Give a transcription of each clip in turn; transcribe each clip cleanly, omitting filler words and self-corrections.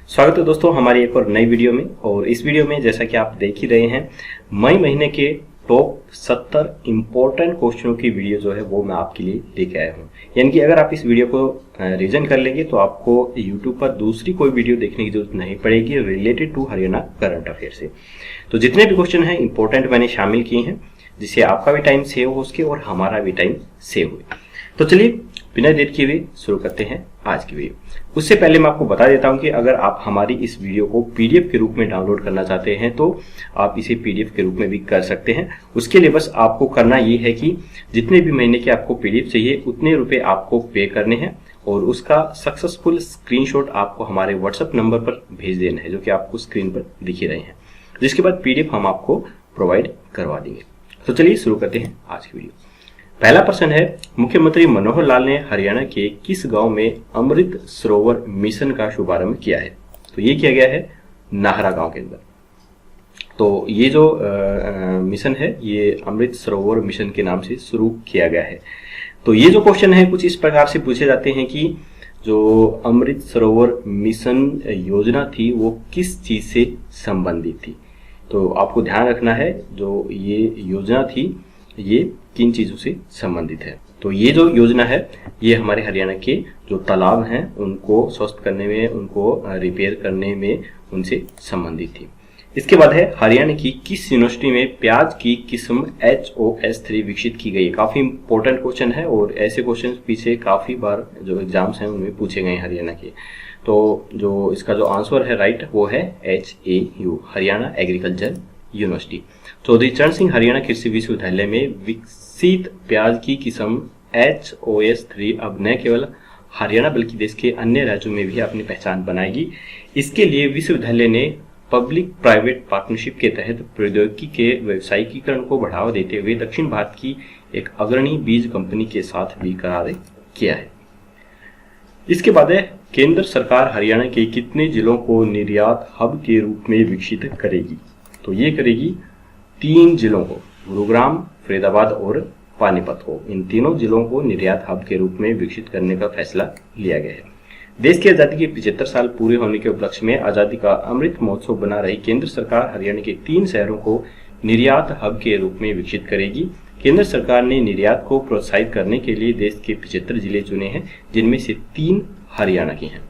स्वागत है दोस्तों हमारी एक और नई वीडियो में। और इस वीडियो में जैसा कि आप देख ही रहे हैं, मई महीने के टॉप 70 इम्पोर्टेंट क्वेश्चनों की वीडियो जो है वो मैं आपके लिए लेके आया हूँ। यानी कि अगर आप इस वीडियो को रिवीजन कर लेंगे तो आपको YouTube पर दूसरी कोई वीडियो देखने की जरूरत नहीं पड़ेगी related to Haryana current affair से। तो जितने भी क्वेश्चन हैं इंपॉर्टेंट मैंने शामिल किए हैं, जिससे आपका भी टाइम सेव हो सके और हमारा भी टाइम सेव हो। तो चलिए बिना देर किए हुए शुरू करते हैं आज की वीडियो। उससे पहले मैं आपको बता देता हूं कि अगर आप हमारी इस वीडियो को पीडीएफ के रूप में डाउनलोड करना चाहते हैं तो आप इसे पीडीएफ के रूप में भी कर सकते हैं। उसके लिए बस आपको करना ये है कि जितने भी महीने के आपको पीडीएफ चाहिए उतने रुपए आपको पे करने हैं और उसका सक्सेसफुल स्क्रीनशॉट आपको हमारे व्हाट्सएप नंबर पर भेज देना है, जो कि आपको स्क्रीन पर दिख ही रहे हैं। जिसके बाद पीडीएफ हम आपको प्रोवाइड करवा देंगे। तो चलिए शुरू करते हैं आज की वीडियो। पहला प्रश्न है, मुख्यमंत्री मनोहर लाल ने हरियाणा के किस गांव में अमृत सरोवर मिशन का शुभारंभ किया है? तो ये किया गया है नाहरा गांव के अंदर। तो ये जो मिशन है ये अमृत सरोवर मिशन के नाम से शुरू किया गया है। तो ये जो क्वेश्चन है कुछ इस प्रकार से पूछे जाते हैं कि जो अमृत सरोवर मिशन योजना थी वो किस चीज से संबंधित थी। तो आपको ध्यान रखना है जो ये योजना थी ये किन चीजों से संबंधित है। तो ये जो योजना है ये हमारे हरियाणा के जो तालाब हैं उनको स्वस्थ करने में, उनको रिपेयर करने में उनसे संबंधित थी। इसके बाद है, हरियाणा की किस यूनिवर्सिटी में प्याज की किस्म HOS3 विकसित की गई? काफी इंपॉर्टेंट क्वेश्चन है और ऐसे क्वेश्चन पीछे काफी बार जो एग्जाम्स हैं उनमें पूछे गए हरियाणा के। तो जो इसका जो आंसर है राइट वो है HAU, Haryana agriculture university. Chaudhary Charan Singh Haryana कृषि विश्वविद्यालय में विकसित प्याज की किस्म HOS3 अब न केवल हरियाणा बल्कि देश के अन्य राज्यों में भी अपनी पहचान बनाएगी। इसके लिए विश्वविद्यालय ने पब्लिक प्राइवेट पार्टनरशिप के तहत प्रौद्योगिकी के व्यावसायिकीकरण को बढ़ावा देते हुए दक्षिण भारत की एक अग्रणी बीज कंपनी के साथ भी करार किया है। इसके बाद है, केंद्र सरकार हरियाणा के कितने जिलों को निर्यात हब के रूप में विकसित करेगी? तो ये करेगी 3 जिलों को, गुरुग्राम, फरीदाबाद और पानीपत को। इन तीनों जिलों को निर्यात हब के रूप में विकसित करने का फैसला लिया गया है। देश की आजादी के 75 साल पूरे होने के उपलक्ष्य में आजादी का अमृत महोत्सव बना रही केंद्र सरकार हरियाणा के 3 शहरों को निर्यात हब के रूप में विकसित करेगी। केंद्र सरकार ने निर्यात को प्रोत्साहित करने के लिए देश के 75 जिले चुने हैं, जिनमें से 3 हरियाणा के हैं।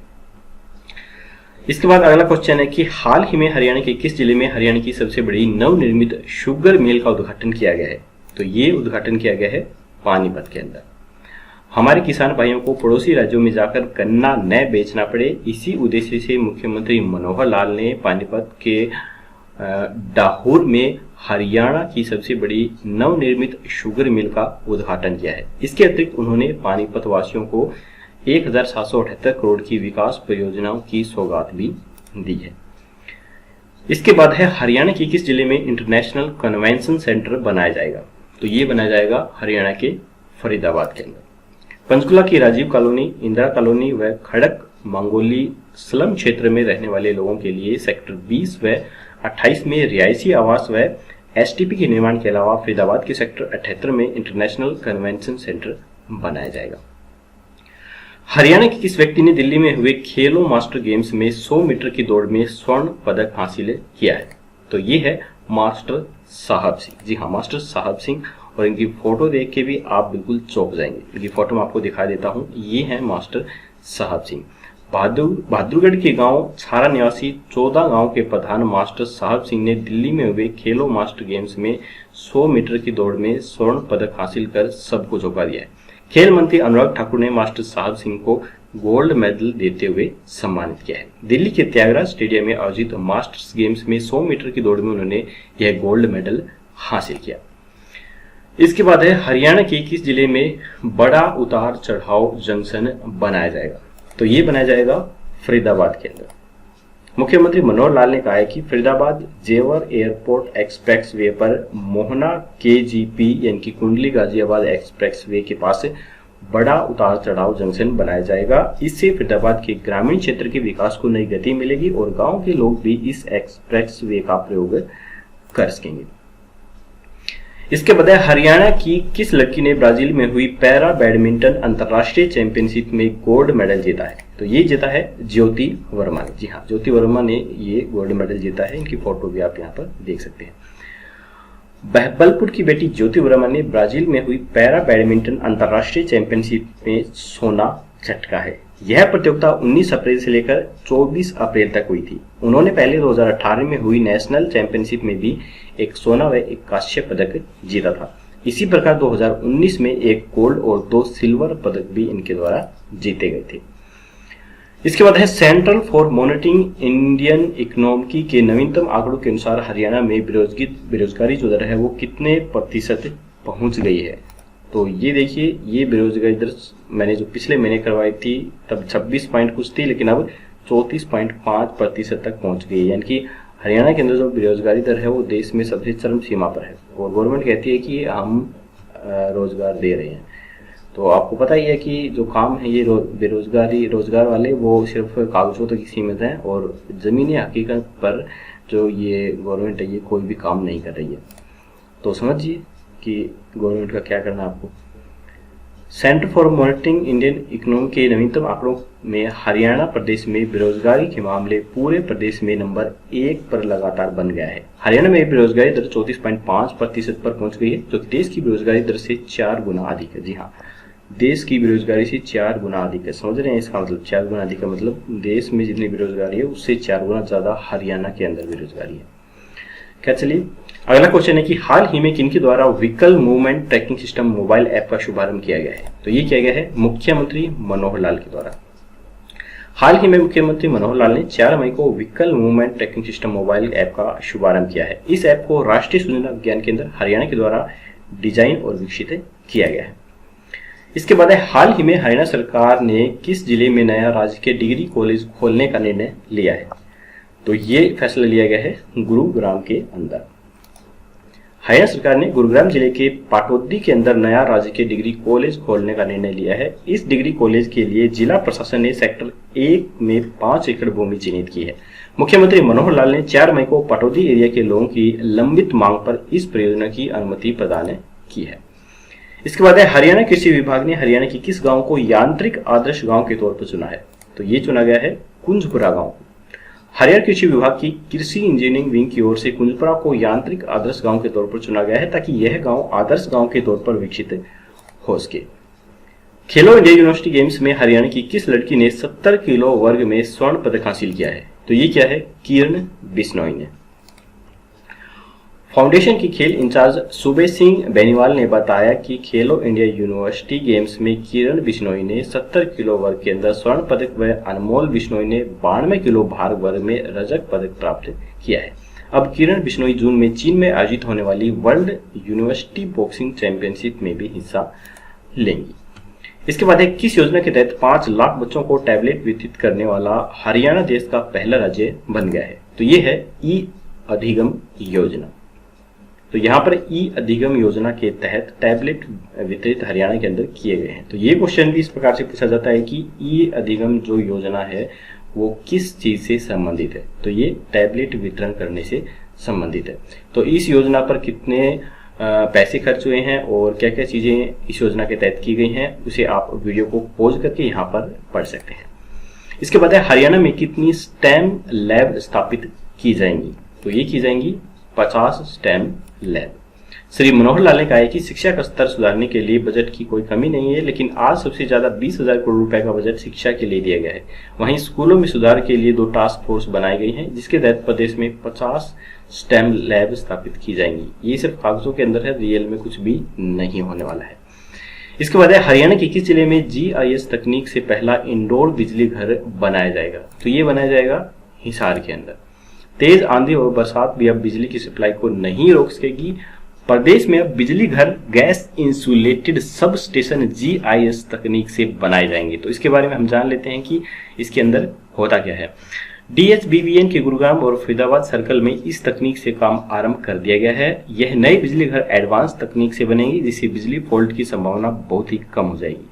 इसके बाद अगला क्वेश्चन है कि हाल ही में हरियाणा के किस जिले में हरियाणा की सबसे बड़ी नवनिर्मित शुगर मिल का उद्घाटन किया गया है? तो ये उद्घाटन किया गया है पानीपत के अंदर। हमारे किसान भाइयों को पड़ोसी राज्यों में जाकर गन्ना न बेचना पड़े, इसी उद्देश्य से मुख्यमंत्री मनोहर लाल ने पानीपत के डाहुर में हरियाणा की सबसे बड़ी नवनिर्मित शुगर मिल का उद्घाटन किया है। इसके अतिरिक्त उन्होंने पानीपत वासियों को 1778 करोड़ की विकास परियोजनाओं की सौगात भी दी है। इसके बाद है, हरियाणा के किस जिले में इंटरनेशनल कन्वेंशन सेंटर बनाया जाएगा? तो ये बनाया जाएगा हरियाणा के फरीदाबाद के अंदर। पंचकुला की राजीव कॉलोनी, इंदिरा कॉलोनी व खड़क मंगोली स्लम क्षेत्र में रहने वाले लोगों के लिए सेक्टर 20 व 28 में रिहायशी आवास व STP के निर्माण के अलावा फरीदाबाद के सेक्टर 78 में इंटरनेशनल कन्वेंशन सेंटर बनाया जाएगा। हरियाणा के किस व्यक्ति ने दिल्ली में हुए खेलो मास्टर गेम्स में 100 मीटर की दौड़ में स्वर्ण पदक हासिल किया है? तो ये है मास्टर साहब सिंह। जी हाँ, मास्टर साहब सिंह। और इनकी फोटो देख के भी आप बिल्कुल चौंक जाएंगे। इनकी फोटो मैं आपको दिखा देता हूँ। ये है मास्टर साहब सिंह। बहादुरगढ़ के गांव छारा निवासी 14 गांव के प्रधान मास्टर साहब सिंह ने दिल्ली में हुए खेलो मास्टर गेम्स में 100 मीटर की दौड़ में स्वर्ण पदक हासिल कर सबको चौंका दिया है। खेल मंत्री अनुराग ठाकुर ने मास्टर साहब सिंह को गोल्ड मेडल देते हुए सम्मानित किया है। दिल्ली के त्यागराज स्टेडियम में आयोजित मास्टर्स गेम्स में 100 मीटर की दौड़ में उन्होंने यह गोल्ड मेडल हासिल किया। इसके बाद है, हरियाणा के किस जिले में बड़ा उतार चढ़ाव जंक्शन बनाया जाएगा? तो ये बनाया जाएगा फरीदाबाद के अंदर। मुख्यमंत्री मनोहर लाल ने कहा है कि फरीदाबाद जेवर एयरपोर्ट एक्सप्रेस वे पर मोहना KGP यानी कि कुंडली गाजियाबाद एक्सप्रेस वे के पास बड़ा उतार चढ़ाव जंक्शन बनाया जाएगा। इससे फरीदाबाद के ग्रामीण क्षेत्र के विकास को नई गति मिलेगी और गांव के लोग भी इस एक्सप्रेस वे का प्रयोग कर सकेंगे। इसके बाद हरियाणा की किस लड़की ने ब्राजील में हुई पैरा बैडमिंटन अंतर्राष्ट्रीय चैंपियनशिप में गोल्ड मेडल जीता है? तो ये जीता है ज्योति वर्मा ने। जी हाँ, ज्योति वर्मा ने ये गोल्ड मेडल जीता है। इनकी फोटो भी आप यहाँ पर देख सकते हैं। बहबलपुर की बेटी ज्योति वर्मा ने ब्राजील में हुई पैरा बैडमिंटन अंतर्राष्ट्रीय चैंपियनशिप में सोना झटका है। यह प्रतियोगिता 19 अप्रैल से लेकर 24 अप्रैल तक हुई थी। उन्होंने पहले 2018 में हुई नेशनल चैंपियनशिप में भी एक सोना व एक कांस्य पदक जीता था। इसी प्रकार 2019 में एक गोल्ड और 2 सिल्वर पदक भी इनके द्वारा जीते गए थे। इसके बाद है central for monitoring Indian economy के नवीनतम आंकड़ों के अनुसार हरियाणा में बेरोजगारी जो दर है वो कितने प्रतिशत पहुंच गई है। तो ये देखिए, ये बेरोजगारी दर मैंने जो पिछले महीने करवाई थी तब 26 पॉइंट कुछ थी, लेकिन अब 34.5% तक पहुंच गई है। यानी कि हरियाणा के अंदर जो बेरोजगारी दर है वो देश में सबसे चरम सीमा पर है और गवर्नमेंट कहती है कि हम रोजगार दे रहे हैं। तो आपको पता ही है कि जो काम है ये रोजगार वाले वो सिर्फ कागजों तक ही सीमित हैं और ज़मीनी हकीकत पर जो ये गवर्नमेंट है ये कोई भी काम नहीं कर रही है। तो समझिए कि गवर्नमेंट का क्या करना है आपको। Centre for monitoring Indian economy के नवीनतम आंकड़ों में हरियाणा प्रदेश में बेरोजगारी के मामले पूरे प्रदेश में नंबर 1 पर लगातार बन गया है। हरियाणा में बेरोजगारी दर 34.5% पर पहुंच गई है, जो देश की बेरोजगारी दर से 4 गुना अधिक है। जी हाँ, देश की बेरोजगारी से 4 गुना अधिक है। समझ रहे हैं इसका मतलब? 4 गुना अधिक का मतलब देश में जितनी बेरोजगारी है उससे 4 गुना ज्यादा हरियाणा के अंदर बेरोजगारी है। क्या, चलिए अगला क्वेश्चन है कि हाल ही में किनके द्वारा vehicle movement tracking system mobile app का शुभारंभ किया गया है। तो ये किया गया है मुख्यमंत्री मनोहर लाल के द्वारा। हाल ही में मुख्यमंत्री मनोहर लाल ने 4 मई को vehicle movement tracking system mobile app का शुभारंभ किया है। इस ऐप को राष्ट्रीय सूचना विज्ञान केंद्र हरियाणा के द्वारा डिजाइन और विकसित किया गया है। इसके बाद हाल ही में हरियाणा सरकार ने किस जिले में नया राजकीय डिग्री कॉलेज खोलने का निर्णय लिया है। तो ये फैसला लिया गया है गुरुग्राम के अंदर। हरियाणा सरकार ने गुरुग्राम जिले के पाटौदी के अंदर नया राजकीय डिग्री कॉलेज खोलने का निर्णय लिया है। इस डिग्री कॉलेज के लिए जिला प्रशासन ने सेक्टर 1 में 5 एकड़ भूमि चिन्हित की है। मुख्यमंत्री मनोहर लाल ने 4 मई को पाटौदी एरिया के लोगों की लंबित मांग पर इस परियोजना की अनुमति प्रदान की है। इसके बाद हरियाणा कृषि विभाग ने हरियाणा के किस गांव को यांत्रिक आदर्श गांव के तौर पर चुना है। तो ये चुना गया है कुंजपुरा गांव। हरियाणा कृषि विभाग की कृषि इंजीनियरिंग विंग की ओर से कुंजपुरा को यांत्रिक आदर्श गांव के तौर पर चुना गया है ताकि यह गांव आदर्श गांव के तौर पर विकसित हो सके। खेलो इंडिया यूनिवर्सिटी गेम्स में हरियाणा की किस लड़की ने 70 किलो वर्ग में स्वर्ण पदक हासिल किया है। तो ये क्या है, किरण बिश्नोई ने। फाउंडेशन की खेल इंचार्ज सुबे सिंह बेनीवाल ने बताया कि खेलो इंडिया यूनिवर्सिटी गेम्स में किरण बिश्नोई ने 70 किलो वर्ग के अंदर स्वर्ण पदक व अनमोल बिश्नोई ने 92 किलो भार वर्ग में रजत पदक प्राप्त किया है। अब किरण बिश्नोई जून में चीन में आयोजित होने वाली वर्ल्ड यूनिवर्सिटी बॉक्सिंग चैंपियनशिप में भी हिस्सा लेंगी। इसके बाद किस योजना के तहत 5 लाख बच्चों को टैबलेट वितरित करने वाला हरियाणा देश का पहला राज्य बन गया है। तो ये है ई अधिगम योजना। तो यहाँ पर ई अधिगम योजना के तहत टैबलेट वितरित हरियाणा के अंदर किए गए हैं। तो ये क्वेश्चन भी इस प्रकार से पूछा जाता है कि ई अधिगम जो योजना है वो किस चीज से संबंधित है। तो ये टैबलेट वितरण करने से संबंधित है। तो इस योजना पर कितने पैसे खर्च हुए हैं और क्या क्या चीजें इस योजना के तहत की गई हैं उसे आप वीडियो को पॉज करके यहाँ पर पढ़ सकते हैं। इसके बाद हरियाणा में कितनी स्टेम लैब स्थापित की जाएंगी। तो ये की जाएंगी 50 स्टेम लैब। श्री मनोहर लाल ने कहा है कि शिक्षा का स्तर सुधारने के लिए बजट की कोई कमी नहीं है, लेकिन आज सबसे ज्यादा 20,000 करोड़ रुपए का बजट शिक्षा के लिए दिया गया है। वहीं स्कूलों में सुधार के लिए 2 टास्क फोर्स बनाई गई हैं, जिसके तहत प्रदेश में 50 स्टेम लैब स्थापित की जाएंगी। ये सिर्फ कागजों के अंदर है, रियल में कुछ भी नहीं होने वाला है। इसके बाद हरियाणा के किस जिले में GIS तकनीक से पहला इंडोर बिजली घर बनाया जाएगा। तो ये बनाया जाएगा हिसार के अंदर। तेज आंधी और बरसात भी अब बिजली की सप्लाई को नहीं रोक सकेगी। प्रदेश में अब बिजली घर gas insulated sub station GIS तकनीक से बनाए जाएंगे। तो इसके बारे में हम जान लेते हैं कि इसके अंदर होता क्या है। DHBBN के गुरुग्राम और फरीदाबाद सर्कल में इस तकनीक से काम आरंभ कर दिया गया है। यह नए बिजली घर एडवांस तकनीक से बनेंगे, जिससे बिजली फॉल्ट की संभावना बहुत ही कम हो जाएगी।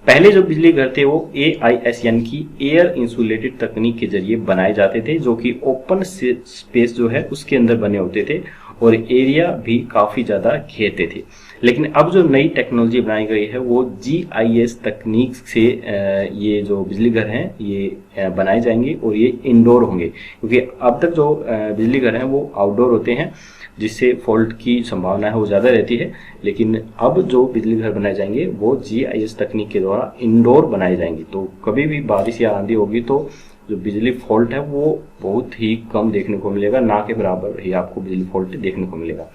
पहले जो बिजली घर थे वो AIS यानी कि एयर इंसुलेटेड तकनीक के जरिए बनाए जाते थे, जो कि ओपन स्पेस जो है उसके अंदर बने होते थे और एरिया भी काफ़ी ज़्यादा घेरते थे। लेकिन अब जो नई टेक्नोलॉजी बनाई गई है वो GIS तकनीक से ये जो बिजली घर हैं ये बनाए जाएंगे और ये इंडोर होंगे, क्योंकि अब तक जो बिजली घर हैं वो आउटडोर होते हैं जिससे फॉल्ट की संभावना है वो ज़्यादा रहती है। लेकिन अब जो बिजली घर बनाए जाएंगे वो GIS तकनीक के द्वारा इंडोर बनाए जाएंगे, तो कभी भी बारिश या आंधी होगी तो जो बिजली फॉल्ट है वो बहुत ही कम देखने को मिलेगा, ना के बराबर ही आपको बिजली फॉल्ट देखने को मिलेगा।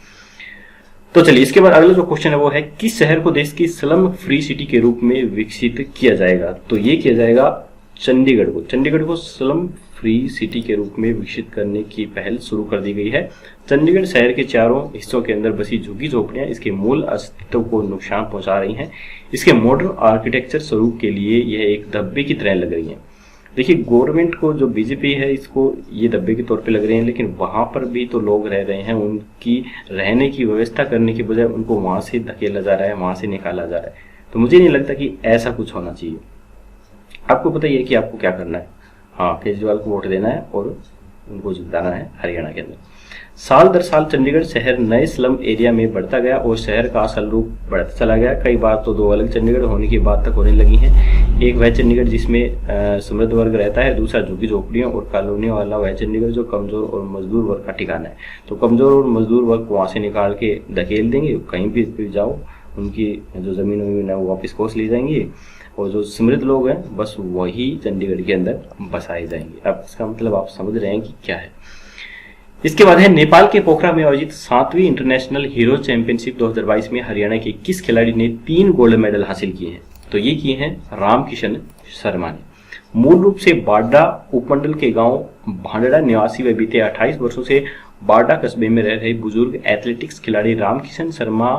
तो चलिए इसके बाद अगला जो क्वेश्चन है वो है किस शहर को देश की स्लम फ्री सिटी के रूप में विकसित किया जाएगा। तो ये किया जाएगा चंडीगढ़ को स्लम फ्री सिटी के रूप में विकसित करने की पहल शुरू कर दी गई है। चंडीगढ़ शहर के चारों हिस्सों के अंदर बसी झुग्गी झोपड़ियां इसके मूल अस्तित्व को नुकसान पहुंचा रही हैं। इसके मॉडर्न आर्किटेक्चर स्वरूप के लिए यह एक धब्बे की तरह लग रही है। देखिए गवर्नमेंट को जो बीजेपी है इसको ये धब्बे के तौर पे लग रहे हैं, लेकिन वहां पर भी तो लोग रह रहे हैं, उनकी रहने की व्यवस्था करने के बजाय उनको वहां से धकेला जा रहा है, वहां से निकाला जा रहा है। तो मुझे नहीं लगता कि ऐसा कुछ होना चाहिए। आपको पता ही है कि आपको क्या करना है, हाँ केजरीवाल को वोट देना है और उनको जिताना है हरियाणा के अंदर। साल दर साल चंडीगढ़ शहर नए स्लम एरिया में बढ़ता गया और शहर का असल रूप बढ़ता चला गया। कई बार तो दो अलग चंडीगढ़ होने की बात तक होने लगी हैं। एक वह चंडीगढ़ जिसमें समृद्ध वर्ग रहता है, दूसरा झुग्गी झोपड़ियों और कॉलोनियों वाला वह चंडीगढ़ जो कमजोर और मजदूर वर्ग का ठिकाना है। तो कमजोर और मजदूर वर्ग को वहाँ से निकाल के धकेल देंगे, कहीं भी जाओ उनकी जो जमीन वमीन है वो वापस कोस ली जाएंगी और जो समृद्ध लोग हैं बस वही चंडीगढ़ के अंदर बसाए जाएंगे। अब इसका मतलब आप समझ रहे हैं कि क्या है। इसके बाद है नेपाल के पोखरा में आयोजित 7वीं इंटरनेशनल हीरो चैंपियनशिप 2022 में हरियाणा के किस खिलाड़ी ने 3 गोल्ड मेडल हासिल किए हैं। तो ये किए हैं रामकिशन शर्मा ने। मूल रूप से बाडा उपमंडल के गांव भांडड़ा निवासी व बीते 28 वर्षों से बाडा कस्बे में रह रहे बुजुर्ग एथलेटिक्स खिलाड़ी रामकिशन शर्मा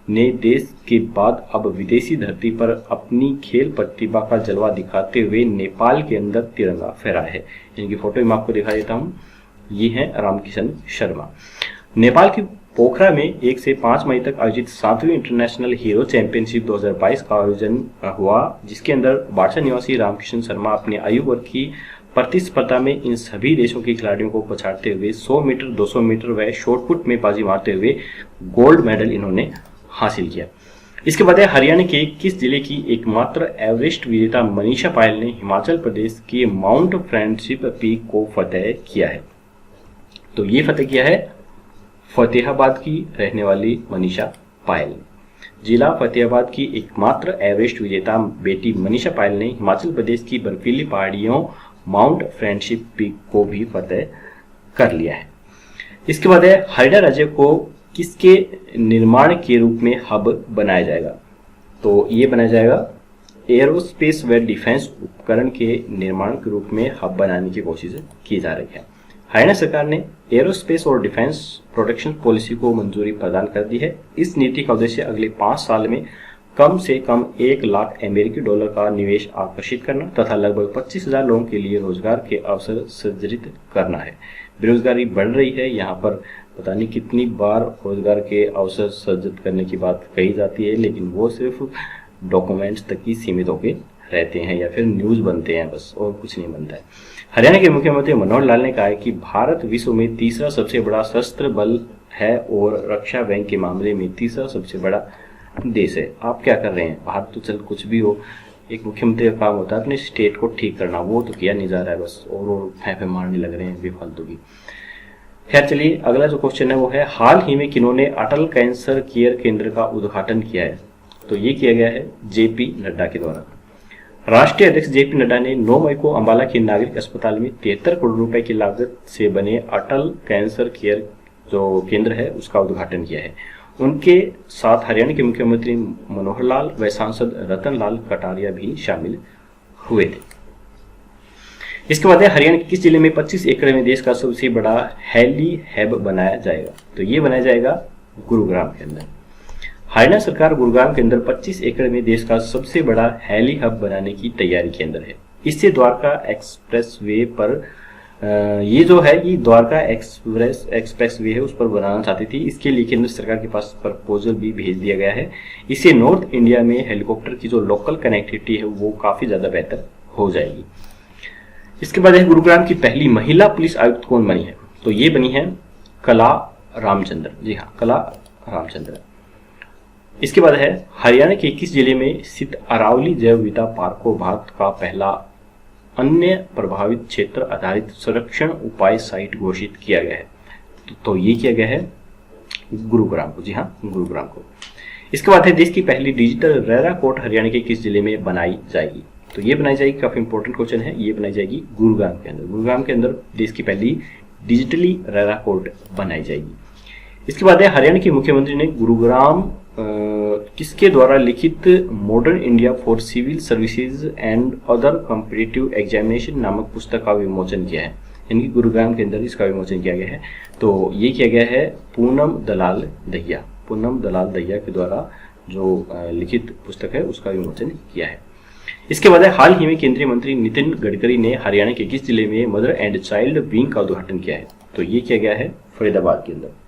ने देश के बाद अब विदेशी धरती पर अपनी खेल प्रतिभा का जलवा दिखाते हुए नेपाल के अंदर तिरंगा फहराया है। इनकी फोटो मैं आपको दिखा देता हूँ। ये है रामकिशन शर्मा। नेपाल की पोखरा में 1 से 5 मई तक आयोजित 7वीं इंटरनेशनल हीरो चैंपियनशिप 2022 का आयोजन हुआ, जिसके अंदर बाड़सा निवासी रामकिशन शर्मा अपने आयु वर्ग की प्रतिस्पर्धा में इन सभी देशों के खिलाड़ियों को पछाड़ते हुए 100 मीटर, 200 मीटर व शॉटपुट में बाजी मारते हुए गोल्ड मेडल इन्होंने हासिल किया। इसके बाद हरियाणा के किस जिले की एकमात्र एवरेस्ट विजेता मनीषा पायल ने हिमाचल प्रदेश के माउंट फ्रेंडशिप पीक को फतेह किया है। तो ये फतेह किया है फतेहाबाद की रहने वाली मनीषा पायल ने। जिला फतेहाबाद की एकमात्र एवरेस्ट विजेता बेटी मनीषा पायल ने हिमाचल प्रदेश की बर्फीली पहाड़ियों माउंट फ्रेंडशिप पीक को भी फतेह कर लिया है। इसके बाद हरियाणा राज्य को किसके निर्माण के रूप में हब बनाया जाएगा। तो ये बनाया जाएगा एरोस्पेस व डिफेंस उपकरण के निर्माण के रूप में हब बनाने की कोशिश की जा रही है। हरियाणा सरकार ने एरोस्पेस और डिफेंस प्रोटेक्शन पॉलिसी को मंजूरी प्रदान कर दी है। इस नीति का उद्देश्य अगले 5 साल में कम से कम $1 लाख अमेरिकी का निवेश आकर्षित करना तथा लगभग 25,000 लोगों के लिए रोजगार के अवसर सृजित करना है। बेरोजगारी बढ़ रही है, यहाँ पर पता नहीं कितनी बार रोजगार के अवसर सृजित करने की बात कही जाती है, लेकिन वो सिर्फ डॉक्यूमेंट्स तक ही सीमित होकर रहते हैं या फिर न्यूज बनते हैं बस, और कुछ नहीं बनता है। हरियाणा के मुख्यमंत्री मनोहर लाल ने कहा है कि भारत विश्व में तीसरा सबसे बड़ा सशस्त्र बल है और रक्षा बैंक के मामले में तीसरा सबसे बड़ा देश है। आप क्या कर रहे हैं? भारत तो चल कुछ भी हो, एक मुख्यमंत्री का काम होता है अपने स्टेट को ठीक करना, वो तो किया नहीं जा रहा है बस, और फैफे मारने लग रहे हैं बेफालतू की। खैर चलिए अगला जो क्वेश्चन है वो है हाल ही में किन्होंने अटल कैंसर केयर केंद्र का उद्घाटन किया है। तो ये किया गया है JP नड्डा के द्वारा। राष्ट्रीय अध्यक्ष JP नड्डा ने 9 मई को अंबाला के नागरिक अस्पताल में 73 करोड़ रुपए की लागत से बने अटल कैंसर केयर जो केंद्र है उसका उद्घाटन किया है। उनके साथ हरियाणा के मुख्यमंत्री मनोहर लाल व सांसद रतन लाल कटारिया भी शामिल हुए थे। इसके बाद हरियाणा के किस जिले में 25 एकड़ में देश का सबसे बड़ा हेली हब बनाया जाएगा। तो ये बनाया जाएगा गुरुग्राम के अंदर। हरियाणा सरकार गुरुग्राम के अंदर 25 एकड़ में देश का सबसे बड़ा हेली हब बनाने की तैयारी के अंदर है। इससे द्वारका एक्सप्रेस वे पर ये जो है ये द्वारका एक्सप्रेस वे है उस पर बनाना चाहती थी। इसके लिए केंद्र सरकार के पास प्रपोजल भी भेज दिया गया है। इससे नॉर्थ इंडिया में हेलीकॉप्टर की जो लोकल कनेक्टिविटी है वो काफी ज्यादा बेहतर हो जाएगी। इसके बाद गुरुग्राम की पहली महिला पुलिस आयुक्त कौन बनी है। तो ये बनी है कला रामचंद्र, जी हाँ, कला रामचंद्र। इसके बाद है हरियाणा के किस जिले में स्थित अरावली जैव विविधता पार्क को भारत का पहला अन्य प्रभावित क्षेत्र आधारित संरक्षण उपाय साइट घोषित किया गया है? तो ये किया गया है गुरुग्राम को, जी हाँ, गुरुग्राम को। इसके बाद है देश की पहली डिजिटल रेरा कोर्ट हरियाणा के किस जिले में बनाई जाएगी? तो ये बनाई जाएगी, काफी इंपॉर्टेंट क्वेश्चन है, ये बनाई जाएगी गुरुग्राम के अंदर। गुरुग्राम के अंदर देश की पहली डिजिटली रेरा कोर्ट बनाई जाएगी। इसके बाद है हरियाणा के मुख्यमंत्री ने गुरुग्राम किसके द्वारा लिखित modern India for civil services and other competitive examination नामक पुस्तक का विमोचन किया है? यानी गुरुग्राम के अंदर इसका विमोचन किया गया है। तो ये किया गया है पूनम दलाल दहिया, पूनम दलाल दहिया के द्वारा जो लिखित पुस्तक है उसका विमोचन किया है। इसके बाद हाल ही में केंद्रीय मंत्री नितिन गडकरी ने हरियाणा के किस जिले में मदर एंड चाइल्ड विंग का उद्घाटन किया है? तो ये किया गया है फरीदाबाद के अंदर।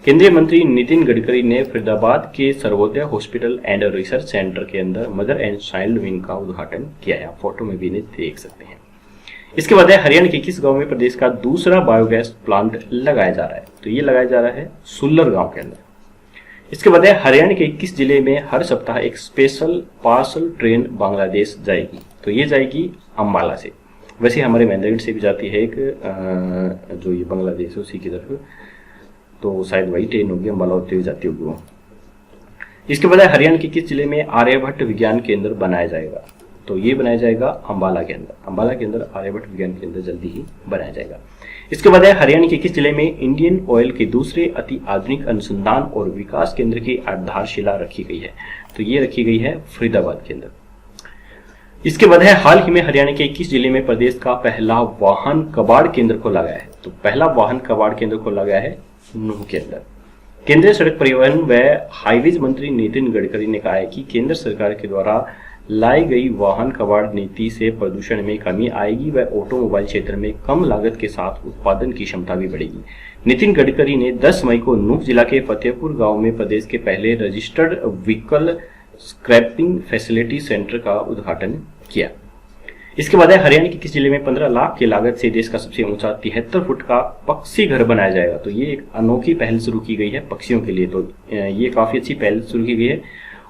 केंद्रीय मंत्री नितिन गडकरी ने फरीदाबाद के Sarvodaya hospital and research centre के अंदर मदर एंड चाइल्ड विंग का उद्घाटन किया है। आप फोटो में भी इन्हें देख सकते हैं। इसके बाद हरियाणा के किस गांव में प्रदेश का दूसरा बायोगैस प्लांट लगाया जा रहा है? तो ये लगाया जा रहा है सुल्लर गांव के अंदर। इसके बाद हरियाणा के किस जिले में हर सप्ताह एक स्पेशल पार्सल ट्रेन बांग्लादेश जाएगी? तो ये जाएगी अंबाला से। वैसे हमारे महेंद्रगढ़ से भी जाती है एक जो ये बांग्लादेश है उसी की तरफ, तो शायद वही ट्रेन होगी, अंबाला होते हुए जाती होगी वो। इसके बाद हरियाणा के किस जिले में आर्यभट्ट विज्ञान केंद्र बनाया जाएगा? तो ये बनाया जाएगा अंबाला के अंदर। अंबाला के अंदर आर्यभट्ट विज्ञान केंद्र जल्दी ही बनाया जाएगा। इसके बाद हरियाणा के किस जिले में इंडियन ऑयल के दूसरे अति आधुनिक अनुसंधान और विकास केंद्र की आधारशिला रखी गई है? तो ये रखी गई है फरीदाबाद के अंदर। इसके बाद हाल ही में हरियाणा के किस जिले में प्रदेश का पहला वाहन कबाड़ केंद्र खोला गया है? तो पहला वाहन कबाड़ केंद्र खोला गया है नूह के अंदर। केंद्रीय सड़क परिवहन व हाईवेज मंत्री नितिन गडकरी ने कहा है कि केंद्र सरकार के द्वारा लाई गई वाहन कबाड़ नीति से प्रदूषण में कमी आएगी व ऑटोमोबाइल क्षेत्र में कम लागत के साथ उत्पादन की क्षमता भी बढ़ेगी। नितिन गडकरी ने 10 मई को नूह जिला के फतेहपुर गांव में प्रदेश के पहले registered vehicle scrapping facility centre का उद्घाटन किया। इसके बाद हरियाणा के किस जिले में 15 लाख की लागत से देश का सबसे ऊंचा 73 फुट का पक्षी घर बनाया जाएगा? तो ये एक अनोखी पहल शुरू की गई है पक्षियों के लिए। तो ये काफी अच्छी पहल शुरू की गई है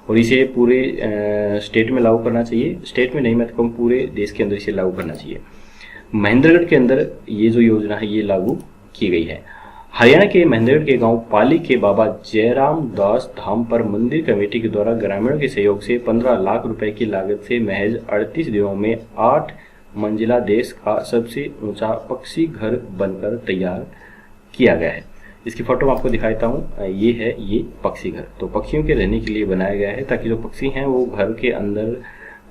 और इसे पूरे स्टेट में लागू करना चाहिए। स्टेट में नहीं, मैं तो कहूँ पूरे देश के अंदर इसे लागू करना चाहिए। महेंद्रगढ़ के अंदर ये जो योजना है ये लागू की गई है। हरियाणा के महेंद्रगढ़ के गांव पाली के बाबा जयराम दास धाम पर मंदिर कमेटी के द्वारा ग्रामीणों के सहयोग से 15 लाख रुपए की लागत से महज 38 दिनों में 8 मंजिला देश का सबसे ऊंचा पक्षी घर बनकर तैयार किया गया है। इसकी फोटो मैं आपको दिखा देता हूँ। ये है ये पक्षी घर। तो पक्षियों के रहने के लिए बनाया गया है ताकि जो पक्षी हैं वो घर के अंदर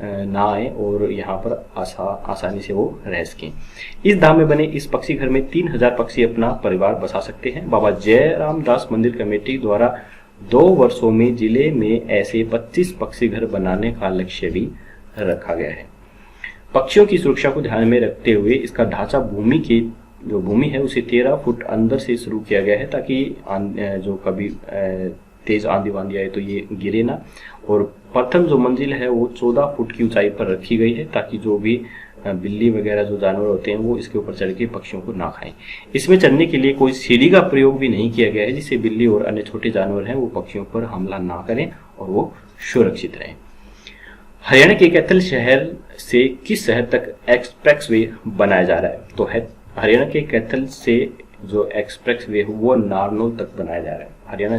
ना आए और यहाँ पर आसानी से वो रह सकें। इस धाम में बने इस पक्षी घर में 3000 पक्षी अपना परिवार बसा सकते हैं। बाबा जयराम दास मंदिर कमेटी द्वारा 2 वर्षों में जिले में ऐसे 25 पक्षी घर बनाने का लक्ष्य भी रखा गया है। पक्षियों की सुरक्षा को ध्यान में रखते हुए इसका ढांचा भूमि है उसे 13 फुट अंदर से शुरू किया गया है ताकि जो कभी तेज आंधी वांधी आए तो ये गिरे ना। और प्रथम जो मंजिल है वो 14 फुट की ऊंचाई पर रखी गई है ताकि जो भी बिल्ली वगैरह जो जानवर होते हैं वो इसके ऊपर चढ़ के पक्षियों को ना खाएं। इसमें चढ़ने के लिए कोई सीढ़ी का प्रयोग भी नहीं किया गया है जिससे बिल्ली और अन्य छोटे जानवर हैं वो पक्षियों पर हमला ना करें और वो सुरक्षित रहें। हरियाणा के कैथल शहर से किस शहर तक एक्सप्रेसवे बनाया जा रहा है? तो हरियाणा के कैथल से जो एक्सप्रेसवे है वो नारनौल तक बनाया जा रहा है। हरियाणा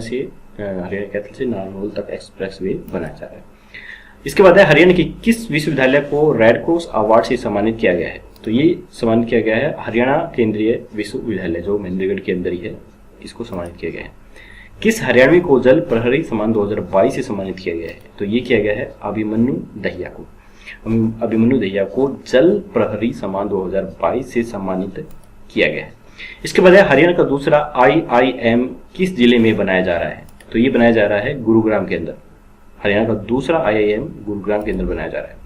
कैथल से नारनौल तक एक्सप्रेसवे बनाया जा रहा है। इसके बाद हरियाणा के किस विश्वविद्यालय को रेड क्रॉस अवार्ड से सम्मानित किया गया है? तो ये सम्मानित किया गया है हरियाणा केंद्रीय विश्वविद्यालय जो महेंद्रगढ़ के अंदर ही है, इसको सम्मानित किया गया है। किस हरियाणवी को जल प्रहरी सम्मान 2022 से सम्मानित किया गया है? तो ये किया गया है अभिमन्यु दहिया को। अभिमन्यु दहिया को जल प्रहरी सम्मान 2022 से सम्मानित किया गया है। इसके बाद हरियाणा का दूसरा IIM किस जिले में बनाया जा रहा है? तो ये बनाया जा रहा है गुरुग्राम के अंदर। हरियाणा का दूसरा IIM गुरुग्राम के अंदर बनाया जा रहा है।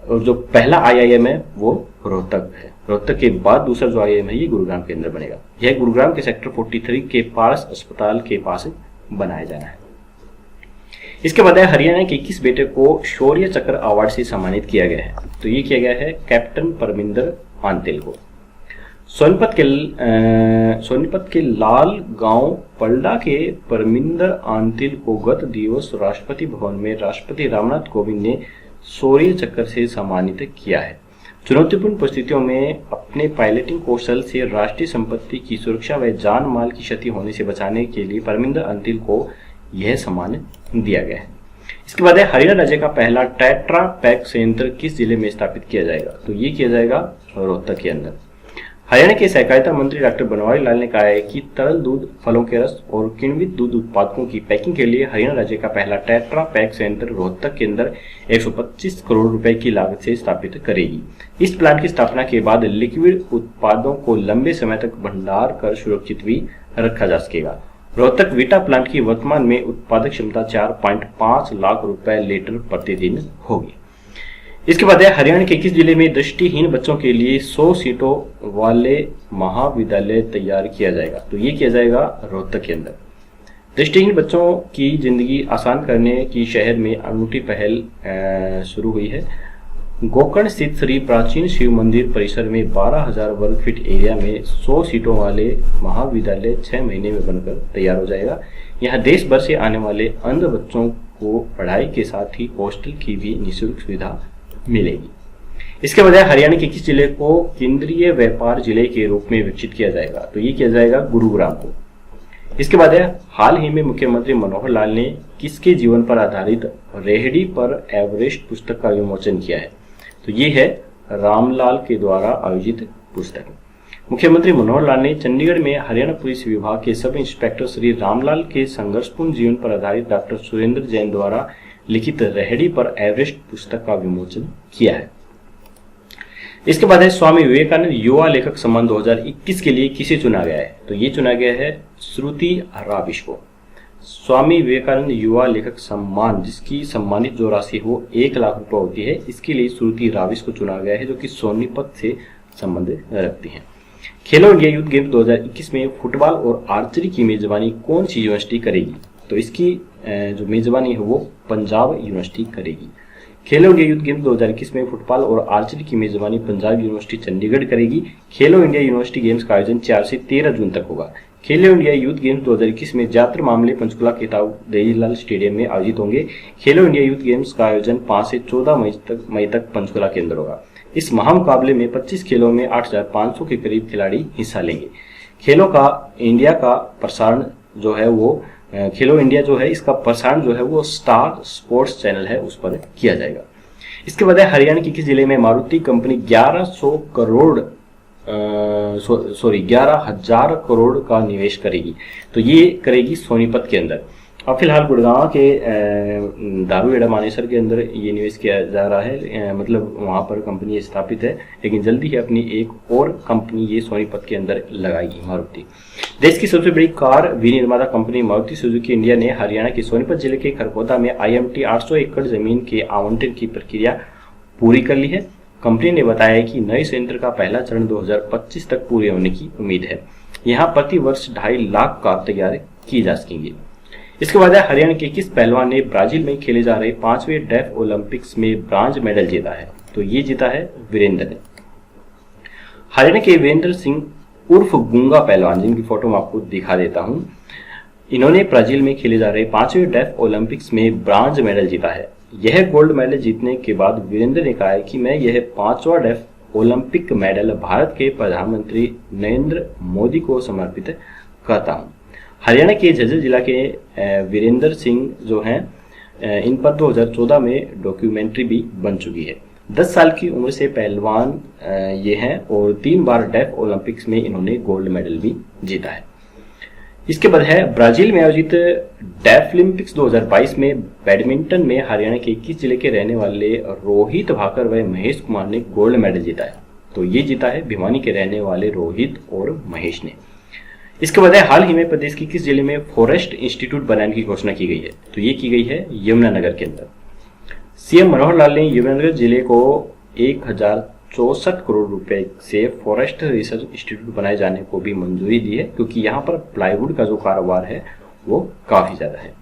और जो पहला IIM है वो रोहतक है। रोहतक के बाद दूसरा जो IIM है ये गुरुग्राम के अंदर बनेगा। यह गुरुग्राम के सेक्टर 43 के पास अस्पताल के पास बनाया जाना है। इसके बाद हरियाणा के किस बेटे को शौर्य चक्र अवार्ड से सम्मानित किया गया है? तो ये किया गया है कैप्टन परमिंदर आंतेल को। सोनीपत के लाल गांव पलडा के परमिंदर आंतिल को गत दिवस राष्ट्रपति भवन में राष्ट्रपति रामनाथ कोविंद ने शौर्य चक्र से सम्मानित किया है। चुनौतीपूर्ण परिस्थितियों में अपने पायलटिंग कौशल से राष्ट्रीय संपत्ति की सुरक्षा व जान माल की क्षति होने से बचाने के लिए परमिंदर अंतिल को यह सम्मान दिया गया है। इसके बाद हरियाणा राज्य का पहला टेट्रा पैक संयंत्र किस जिले में स्थापित किया जाएगा? तो ये किया जाएगा रोहतक के अंदर। हरियाणा के सहकारिता मंत्री डॉक्टर बनवारी लाल ने कहा है कि तरल दूध, फलों के रस और किण्वित दूध उत्पादकों की पैकिंग के लिए हरियाणा राज्य का पहला टेट्रा पैक संयंत्र रोहतक के अंदर 125 करोड़ रुपए की लागत से स्थापित करेगी। इस प्लांट की स्थापना के बाद लिक्विड उत्पादों को लंबे समय तक भंडार कर सुरक्षित भी रखा जा सकेगा। रोहतक वीटा प्लांट की वर्तमान में उत्पादक क्षमता 4.5 लाख रुपए लीटर प्रतिदिन होगी। इसके बाद हरियाणा के किस जिले में दृष्टिहीन बच्चों के लिए 100 सीटों वाले महाविद्यालय तैयार किया जाएगा? तो ये किया जाएगा रोहतक के अंदर। दृष्टिहीन बच्चों की जिंदगी आसान करने की शहर में अनूठी पहल शुरू हुई है। गोकर्ण स्थित श्री प्राचीन शिव मंदिर परिसर में 12,000 वर्ग फीट एरिया में 100 सीटों वाले महाविद्यालय 6 महीने में बनकर तैयार हो जाएगा। यहाँ देश भर से आने वाले अंध बच्चों को पढ़ाई के साथ ही हॉस्टल की भी निःशुल्क सुविधा मिलेगी। इसके बाद हरियाणा के किस जिले को केंद्रीय व्यापार जिले के रूप में विकसित किया जाएगा? तो ये किया जाएगा गुरुग्राम को। इसके बाद हाल ही में मुख्यमंत्री मनोहर लाल ने किसके जीवन पर आधारित रेहड़ी पर एवरेस्ट पुस्तक का विमोचन किया है? तो ये है रामलाल के द्वारा आयोजित पुस्तक। मुख्यमंत्री मनोहर लाल ने चंडीगढ़ में हरियाणा पुलिस विभाग के सब इंस्पेक्टर श्री रामलाल के संघर्षपूर्ण जीवन पर आधारित डॉक्टर सुरेंद्र जैन द्वारा लिखित रेहड़ी पर एवरेस्ट पुस्तक का विमोचन किया है। इसके बाद स्वामी विवेकानंद युवा लेखक सम्मान 2021 के लिए किसे चुना गया है? तो ये चुना गया है श्रुति राविश को। स्वामी विवेकानंद युवा लेखक सम्मान, जिसकी सम्मानित जो राशि हो 1 लाख रुपए होती है, इसके लिए श्रुति राविश को चुना गया है, जो कि सोनीपत से संबंध रखती हैं। खेलो इंडिया यूथ गेम्स 2021 में फुटबॉल और आर्चरी की मेजबानी कौन सी यूनिवर्सिटी करेगी? तो इसकी जो मेजबानी है वो पंजाब यूनिवर्सिटी करेगी। खेलो इंडिया यूथ गेम्स 2021 में फुटबॉल और आर्चरी की मेजबानी पंजाब यूनिवर्सिटी चंडीगढ़ करेगी। खेलो इंडिया यूनिवर्सिटी गेम्स का आयोजन 4 से 13 जून तक होगा। खेलो इंडिया यूथ गेम्स 2021 में ज्यादातर मामले पंचकुला के ताऊ देवीलाल स्टेडियम में आयोजित होंगे। खेलो इंडिया यूथ गेम्स का आयोजन 5 से 14 मई तक पंचकुला के अंदर होगा। इस महामुकाबले में 25 खेलों में 8,500 के करीब खिलाड़ी हिस्सा लेंगे। खेलो इंडिया का प्रसारण जो है वो खेलो इंडिया जो है इसका प्रसारण जो है वो स्टार स्पोर्ट्स चैनल है उस पर किया जाएगा। इसके बाद हरियाणा के किस जिले में मारुति कंपनी 11,000 करोड़ का निवेश करेगी? तो ये करेगी सोनीपत के अंदर। अब फिलहाल गुड़गांव के दारूहेड़ा मानेसर के अंदर ये निवेश किया जा रहा है, मतलब वहां पर कंपनी स्थापित है, लेकिन जल्दी ही अपनी एक और कंपनी ये सोनीपत के अंदर लगाएगी मारुति। देश की सबसे बड़ी कार विनिर्माता कंपनी मारुति सुजुकी इंडिया ने हरियाणा के सोनीपत जिले के खरखोदा में IMT 800 एकड़ जमीन के आवंटन की प्रक्रिया पूरी कर ली है। कंपनी ने बताया कि नए संयंत्र का पहला चरण 2025 तक पूरे होने की उम्मीद है। यहाँ प्रति वर्ष 2.5 लाख कार तैयार की जा सकेंगी। इसके बाद हरियाणा के किस पहलवान ने ब्राजील में खेले जा रहे 5वें डेफ ओलंपिक्स में ब्रांज मेडल जीता है? तो ये जीता है वीरेंद्र ने। हरियाणा के वीरेंद्र सिंह उर्फ गूंगा पहलवान, जिनकी फोटो मैं आपको दिखा देता हूं, इन्होंने ब्राजील में खेले जा रहे 5वें डेफ ओलंपिक्स में ब्रांज मेडल जीता है। यह गोल्ड मेडल जीतने के बाद वीरेंद्र ने कहा है कि मैं यह 5वां डेफ ओलंपिक मेडल भारत के प्रधानमंत्री नरेंद्र मोदी को समर्पित करता हूं। हरियाणा के झज्जर जिला के वीरेंद्र सिंह जो हैं, इन पर 2014 में डॉक्यूमेंट्री भी बन चुकी है। 10 साल की उम्र से पहलवान ये हैं और 3 बार डेफ ओलंपिक्स में इन्होंने गोल्ड मेडल भी जीता है। इसके बाद है ब्राजील में आयोजित डेफ ओलंपिक्स 2022 में बैडमिंटन में हरियाणा के 21 जिले के रहने वाले रोहित भाकर व महेश कुमार ने गोल्ड मेडल जीता है। तो ये जीता है भिवानी के रहने वाले रोहित और महेश ने। इसके बाद हाल ही में प्रदेश के किस जिले में फॉरेस्ट इंस्टीट्यूट बनाने की घोषणा की गई है? तो ये की गई है यमुनानगर के अंदर। सीएम मनोहर लाल ने यमुनानगर जिले को 1,064 करोड़ रुपए से फॉरेस्ट रिसर्च इंस्टीट्यूट बनाए जाने को भी मंजूरी दी है, क्योंकि यहाँ पर प्लाईवुड का जो कारोबार है वो काफी ज्यादा है।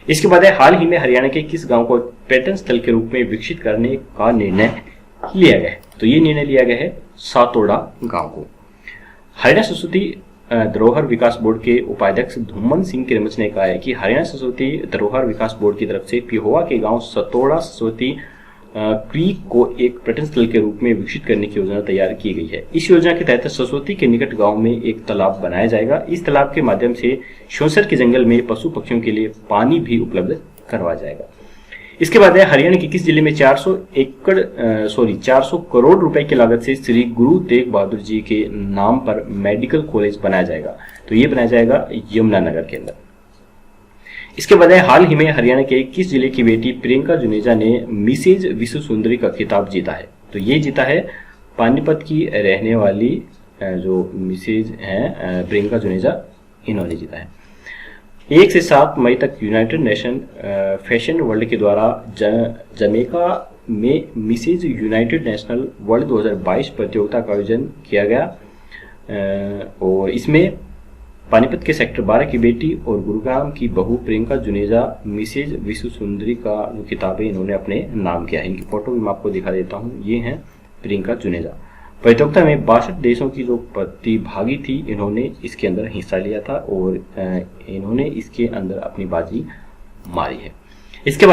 इसके बाद हाल ही में हरियाणा के किस गांव को पर्यटन स्थल के रूप में विकसित करने का निर्णय लिया गया है? तो ये निर्णय लिया गया है सातोड़ा गांव को। हरियाणा सरस्वती धरोहर विकास बोर्ड के उपाध्यक्ष धूमन सिंह किरमच ने कहा है कि हरियाणा सरस्वती धरोहर विकास बोर्ड की तरफ से पिहोवा के गांव सतोड़ा सरस्वती क्रीक को एक पर्यटन स्थल के रूप में विकसित करने की योजना तैयार की गई है। इस योजना के तहत सरस्वती के निकट गांव में एक तालाब बनाया जाएगा। इस तालाब के माध्यम से शोसर के जंगल में पशु पक्षियों के लिए पानी भी उपलब्ध करवाया जाएगा। इसके बाद है हरियाणा के किस जिले में 400 करोड़ रुपए की लागत से श्री गुरु तेग बहादुर जी के नाम पर मेडिकल कॉलेज बनाया जाएगा। तो ये बनाया जाएगा यमुनानगर के अंदर। इसके बाद है हाल ही में हरियाणा के किस जिले की बेटी प्रियंका जुनेजा ने मिसेज विश्व सुंदरी का खिताब जीता है। तो ये जीता है पानीपत की रहने वाली जो मिसेज हैं प्रियंका जुनेजा, इन्होंने जीता है। 1 से 7 मई तक यूनाइटेड नेशन फैशन वर्ल्ड के द्वारा जमैका में मिसेज यूनाइटेड नेशनल वर्ल्ड 2022 प्रतियोगिता का आयोजन किया गया और इसमें पानीपत के सेक्टर 12 की बेटी और गुरुग्राम की बहू प्रियंका जुनेजा मिसेज विश्व सुंदरी का जो खिताब है इन्होंने अपने नाम किया है। इनकी फोटो भी मैं आपको दिखा देता हूँ। ये हैं प्रियंका जुनेजा। प्रतियोगिता में 62 देशों की जो प्रतिभागी थी इन्होंने इसके अंदर हिस्सा लिया था और इन्होंने इसके अंदर अपनी बाजी मारी है। इसके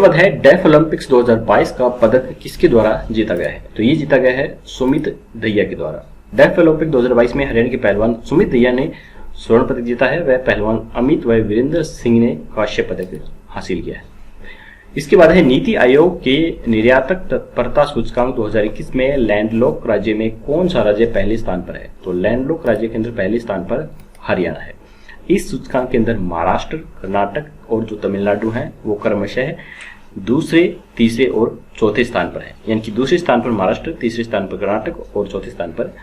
बाद है डेफ ओलंपिक्स 2022 का पदक किसके द्वारा जीता गया है। तो ये जीता गया है सुमित दहिया के द्वारा। डेफ ओलंपिक 2022 में हरियाणा के पहलवान सुमित दहिया ने स्वर्ण पदक जीता है। वह पहलवान अमित व वीरेंद्र सिंह ने कांस्य पदक हासिल किया है। इसके बाद है नीति आयोग के निर्यातक तत्परता सूचकांक 2021 में लैंडलॉक राज्य में कौन सा राज्य पहले स्थान पर है। तो लैंडलॉक राज्य के अंदर पहले स्थान पर हरियाणा है। इस सूचकांक के अंदर महाराष्ट्र, कर्नाटक और जो तमिलनाडु हैं वो क्रमशः दूसरे, तीसरे और चौथे स्थान पर है। यानी कि दूसरे स्थान पर महाराष्ट्र, तीसरे स्थान पर कर्नाटक और चौथे स्थान पर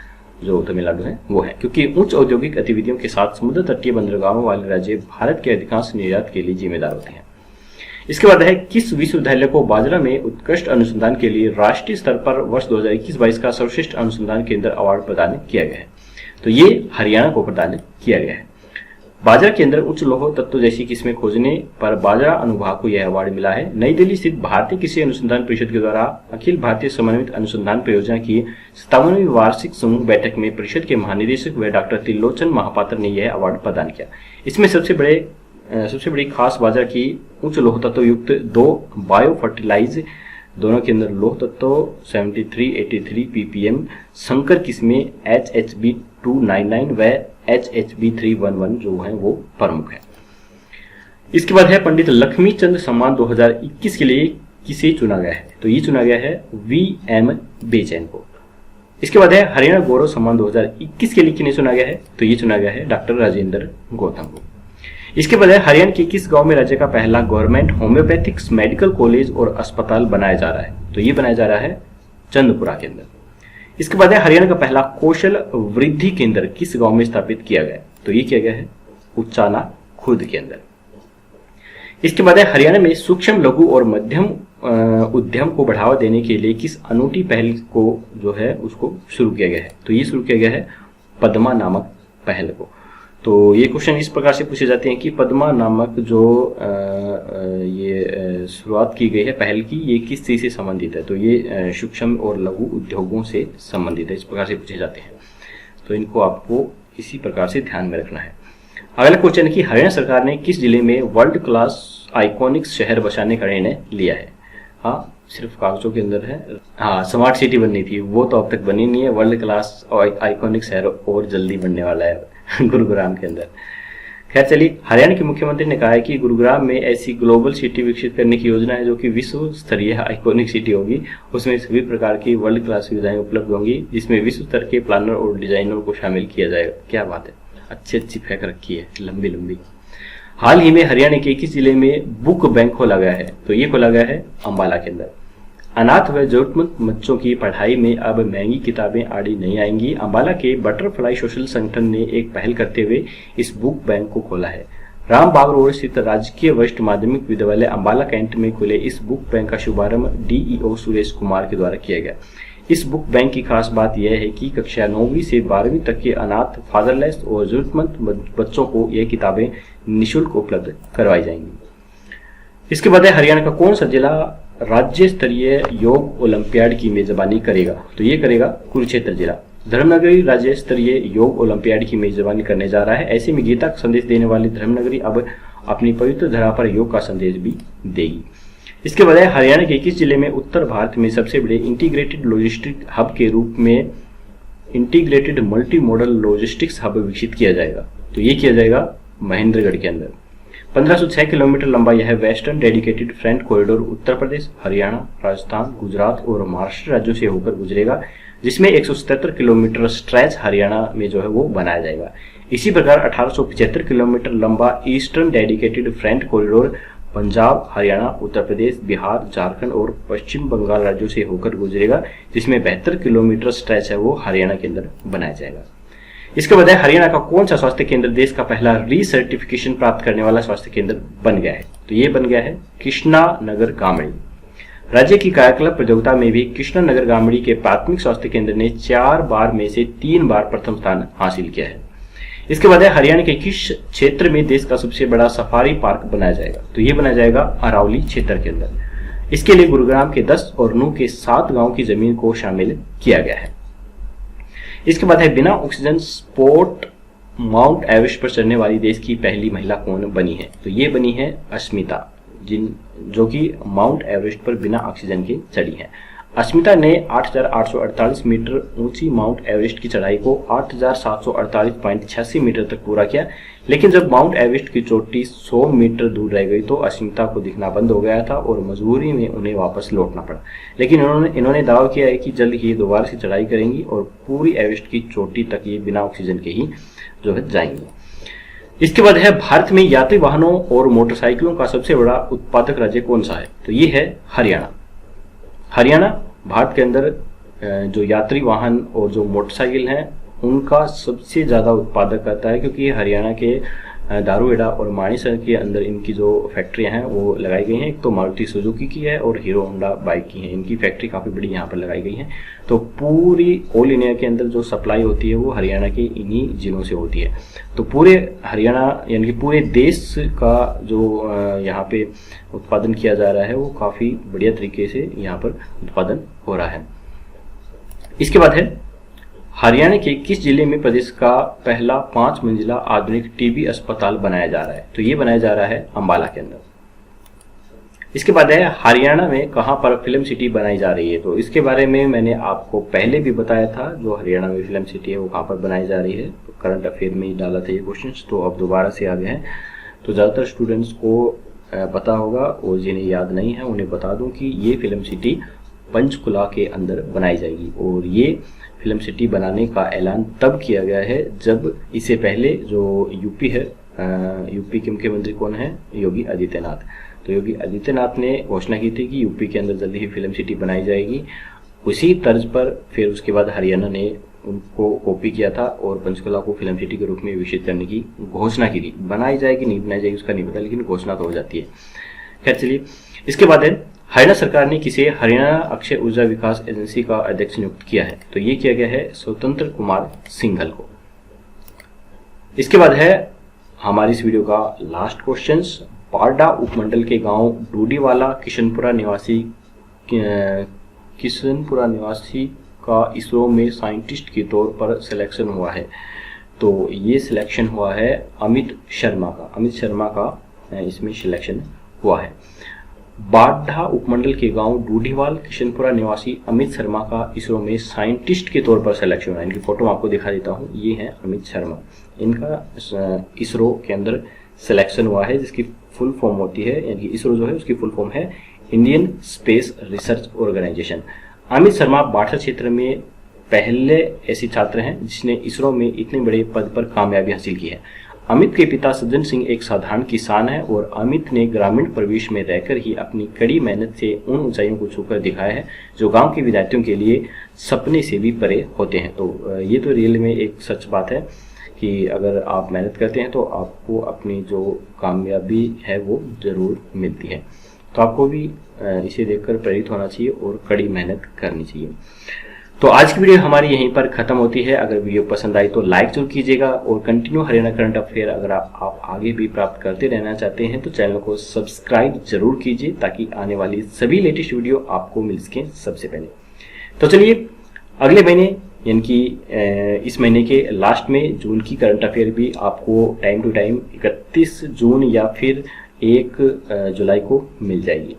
जो तमिलनाडु है वो है, क्योंकि उच्च औद्योगिक गतिविधियों के साथ समुद्र तटीय बंदरगाहों वाले राज्य भारत के अधिकांश निर्यात के लिए जिम्मेदार होते हैं। इसके बाद है किस विश्वविद्यालय को बाजरा में उत्कृष्ट अनुसंधान के लिए राष्ट्रीय स्तर पर वर्ष 2021-22 का सर्वश्रेष्ठ अनुसंधान केंद्र अवार्ड प्रदान किया गया है। तो ये हरियाणा को प्रदान किया गया है। बाजरा के अंदर उच्च लौह तत्व जैसी किस्में खोजने पर बाजरा अनुभाग को यह अवार्ड मिला है। नई दिल्ली स्थित भारतीय कृषि अनुसंधान परिषद के द्वारा अखिल भारतीय समन्वित अनुसंधान परियोजना की 57वीं वार्षिक समूह बैठक में परिषद के महानिदेशक व डॉक्टर त्रिलोचन महापात्र ने यह अवार्ड प्रदान किया। इसमें सबसे बड़ी खास बाजरा की उच्च लौह तत्व युक्त 2 बायो फर्टिलाइज दोनों के अंदर लौह तत्व 7383 ppm संकर किस्में HHB 299 व HHB 311 जो है वो प्रमुख है। इसके बाद है पंडित लक्ष्मी चंद सम्मान 2021 के लिए किसे चुना गया है। तो ये चुना गया है VM बेचैन को। इसके बाद है हरियाणा गौरव सम्मान 2021 के लिए किन्हें चुना गया है। तो ये चुना गया है डॉक्टर राजेंद्र गौतम को। इसके बाद है हरियाणा के किस गांव में राज्य का पहला गवर्नमेंट होम्योपैथिक्स मेडिकल कॉलेज और अस्पताल बनाया जा रहा है। तो ये बनाया जा रहा है चंदपुरा के अंदर। इसके बाद है हरियाणा का पहला कौशल वृद्धि केंद्र किस गांव में स्थापित किया गया। तो ये किया गया है उच्चाना खुर्द के अंदर। इसके बाद है हरियाणा में सूक्ष्म लघु और मध्यम उद्यम को बढ़ावा देने के लिए किस अनूठी पहल को जो है उसको शुरू किया गया है। तो ये शुरू किया गया है पद्मा नामक पहल को। तो ये क्वेश्चन इस प्रकार से पूछे जाते हैं कि पद्मा नामक जो ये शुरुआत की गई है पहल की, ये किस चीज से संबंधित है। तो ये सूक्ष्म और लघु उद्योगों से संबंधित है, इस प्रकार से पूछे जाते हैं। तो इनको आपको इसी प्रकार से ध्यान में रखना है। अगला क्वेश्चन है कि हरियाणा सरकार ने किस जिले में वर्ल्ड क्लास आइकॉनिक शहर बसाने का निर्णय लिया है। हाँ, सिर्फ कागजों के अंदर है। हाँ, स्मार्ट सिटी बननी थी, वो तो अब तक बनी नहीं है। वर्ल्ड क्लास आइकॉनिक शहर और जल्दी बनने वाला है गुरुग्राम के अंदर। खैर चलिए, हरियाणा के मुख्यमंत्री ने कहा है कि गुरुग्राम में ऐसी ग्लोबल सिटी विकसित करने की योजना है जो कि विश्व स्तरीय आइकॉनिक सिटी होगी। उसमें सभी प्रकार की वर्ल्ड क्लास सुविधाएं उपलब्ध होंगी, जिसमें विश्व स्तर के प्लानर और डिजाइनर को शामिल किया जाएगा। क्या बात है, अच्छी फेंक रखी है, लंबी लंबी। हाल ही में हरियाणा के किस जिले में बुक बैंक खोला गया है। तो ये खोला गया है अंबाला के अंदर। अनाथ व जरूरतमंद बच्चों की पढ़ाई में अब महंगी किताबें आड़ी नहीं आएंगी। अंबाला के बटरफ्लाई सोशल संगठन ने एक पहल करते हुए इस बुक बैंक को खोला है। रामबाग रोड स्थित राजकीय वरिष्ठ माध्यमिक विद्यालय अंबाला कैंट में खुले इस बुक बैंक का शुभारंभ DEO सुरेश कुमार के द्वारा किया गया। इस बुक बैंक की खास बात यह है कि कक्षा 9वीं से 12वीं तक के अनाथ, फादरलेस और जरूरतमंद बच्चों को यह किताबें निःशुल्क उपलब्ध करवाई जाएंगी। इसके बाद हरियाणा का कौन सा जिला राज्य स्तरीय योग ओलंपियाड की मेजबानी करेगा। तो ये करेगा कुरुक्षेत्र जिला। धर्मनगरी राज्य स्तरीय योग ओलंपियाड की मेजबानी करने जा रहा है। ऐसे में गीता का संदेश देने वाली धर्मनगरी अब अपनी पवित्र धरा पर योग का संदेश भी देगी। इसके बजाय हरियाणा के 21 जिले में उत्तर भारत में सबसे बड़े इंटीग्रेटेड लॉजिस्टिक हब के रूप में integrated multi modal logistics hub विकसित किया जाएगा। तो ये किया जाएगा महेंद्रगढ़ के अंदर। 1506 किलोमीटर लंबा यह western dedicated freight corridor Uttar Pradesh, Haryana, Rajasthan, Gujarat और महाराष्ट्र राज्यों से होकर गुजरेगा, जिसमें 177 किलोमीटर स्ट्रेच हरियाणा में जो है वो बनाया जाएगा। इसी प्रकार 1875 किलोमीटर लंबा eastern dedicated freight corridor Punjab, Haryana, Uttar Pradesh, Bihar, Jharkhand और पश्चिम बंगाल राज्यों से होकर गुजरेगा, जिसमें 72 किलोमीटर स्ट्रेच है वो हरियाणा के अंदर बनाया जाएगा। इसके बजाय हरियाणा का कौन सा स्वास्थ्य केंद्र देश का पहला रीसर्टिफिकेशन प्राप्त करने वाला स्वास्थ्य केंद्र बन गया है? तो ये बन गया है कृष्णानगर गामड़ी। राज्य की कायाकल्प प्रतियोगिता में भी कृष्णानगर गामड़ी के प्राथमिक स्वास्थ्य केंद्र ने 4 बार में से 3 बार प्रथम स्थान हासिल किया है। इसके बाद हरियाणा के किस क्षेत्र में देश का सबसे बड़ा सफारी पार्क बनाया जाएगा? तो ये बनाया जाएगा अरावली क्षेत्र के अंदर। इसके लिए गुरुग्राम के 10 और नूह के 7 गांव की जमीन को शामिल किया गया है। इसके बाद है बिना ऑक्सीजन स्पोर्ट माउंट एवरेस्ट पर चढ़ने वाली देश की पहली महिला कौन बनी है? तो ये बनी है अस्मिता, जो कि माउंट एवरेस्ट पर बिना ऑक्सीजन के चढ़ी है। अस्मिता ने 8,848 मीटर ऊंची माउंट एवरेस्ट की चढ़ाई को 8,748.86 मीटर तक पूरा किया, लेकिन जब माउंट एवरेस्ट की चोटी 100 मीटर दूर रह गई तो अस्मिता को दिखना बंद हो गया था और मजबूरी में उन्हें वापस लौटना पड़ा। लेकिन इन्होंने दावा किया है कि जल्द ही दोबारा से चढ़ाई करेंगी और पूरी एवरेस्ट की चोटी तक ये बिना ऑक्सीजन के ही जो है जाएंगे। इसके बाद है भारत में यात्री वाहनों और मोटरसाइकिलों का सबसे बड़ा उत्पादक राज्य कौन सा है? तो ये है हरियाणा। हरियाणा भारत के अंदर जो यात्री वाहन और जो मोटरसाइकिल हैं उनका सबसे ज़्यादा उत्पादक करता है, क्योंकि हरियाणा के दारूहेड़ा और मानेसर के अंदर इनकी जो फैक्ट्रियां हैं वो लगाई गई हैं। एक तो मारुति सुजुकी की है और हीरो होंडा बाइक की है। इनकी फैक्ट्री काफ़ी बड़ी यहाँ पर लगाई गई है। तो पूरी ऑल इंडिया के अंदर जो सप्लाई होती है वो हरियाणा के इन्हीं जिलों से होती है। तो पूरे हरियाणा यानी कि पूरे देश का जो यहाँ पे उत्पादन किया जा रहा है वो काफ़ी बढ़िया तरीके से यहाँ पर उत्पादन हो रहा है। इसके बाद है हरियाणा के किस जिले में प्रदेश का पहला 5 मंजिला आधुनिक टीबी अस्पताल बनाया जा रहा है? तो ये बनाया जा रहा है अंबाला के अंदर। इसके बाद है हरियाणा में कहां पर फिल्म सिटी बनाई जा रही है? तो इसके बारे में मैंने आपको पहले भी बताया था। जो हरियाणा में फिल्म सिटी है वो कहां पर बनाई जा रही है, तो करंट अफेयर में ही डाला था ये क्वेश्चन, तो अब दोबारा से आ गए हैं। तो ज़्यादातर स्टूडेंट्स को पता होगा और जिन्हें याद नहीं है उन्हें बता दूं कि ये फिल्म सिटी पंचकुला के अंदर बनाई जाएगी। और ये फिल्म सिटी बनाने का ऐलान तब किया गया है जब इससे पहले जो यूपी है, यूपी के मुख्यमंत्री कौन है? योगी आदित्यनाथ। तो योगी आदित्यनाथ ने घोषणा की थी कि यूपी के अंदर जल्दी ही फिल्म सिटी बनाई जाएगी। उसी तर्ज पर फिर उसके बाद हरियाणा ने उनको कॉपी किया था और पंचकुला को फिल्म सिटी के रूप में विकसित करने की घोषणा की थी। बनाई जाएगी नहीं बनाई जाएगी उसका नहीं पता, लेकिन घोषणा तो हो जाती है। खैर चलिए, इसके बाद है हरियाणा सरकार ने किसे हरियाणा अक्षय ऊर्जा विकास एजेंसी का अध्यक्ष नियुक्त किया है? तो ये किया गया है स्वतंत्र कुमार सिंघल को। इसके बाद है हमारी इस वीडियो का लास्ट क्वेश्चन। पारडा उपमंडल के गांव डूडीवाला किशनपुरा निवासी का इसरो में साइंटिस्ट के तौर पर सिलेक्शन हुआ है। तो ये सिलेक्शन हुआ है अमित शर्मा का इसमें सिलेक्शन हुआ है। बाढ़ा उपमंडल के गांव डूडीवाल किशनपुरा निवासी अमित शर्मा का इसरो में साइंटिस्ट के तौर पर सिलेक्शन हुआ है। इनकी फोटो आपको दिखा देता हूँ। ये है अमित शर्मा, इनका इसरो के अंदर सिलेक्शन हुआ है, जिसकी फुल फॉर्म होती है, यानी कि इसरो जो है उसकी फुल फॉर्म है Indian space research organisation. Amit Sharma बाढ़ा क्षेत्र में पहले ऐसे छात्र हैं जिसने इसरो में इतने बड़े पद पर कामयाबी हासिल की है। अमित के पिता सज्जन सिंह एक साधारण किसान है और अमित ने ग्रामीण परिवेश में रहकर ही अपनी कड़ी मेहनत से उन ऊंचाइयों को छूकर दिखाया है जो गांव के विद्यार्थियों के लिए सपने से भी परे होते हैं। तो ये तो रियल में एक सच बात है कि अगर आप मेहनत करते हैं तो आपको अपनी जो कामयाबी है वो जरूर मिलती है। तो आपको भी इसे देखकर प्रेरित होना चाहिए और कड़ी मेहनत करनी चाहिए। तो आज की वीडियो हमारी यहीं पर खत्म होती है। अगर वीडियो पसंद आई तो लाइक जरूर कीजिएगा और कंटिन्यू हरियाणा करंट अफेयर अगर आप आगे भी प्राप्त करते रहना चाहते हैं तो चैनल को सब्सक्राइब जरूर कीजिए ताकि आने वाली सभी लेटेस्ट वीडियो आपको मिल सकें सबसे पहले। तो चलिए अगले महीने यानी कि इस महीने के लास्ट में जून की करंट अफेयर भी आपको टाइम टू टाइम 31 जून या फिर 1 जुलाई को मिल जाएगी।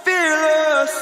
Fearless.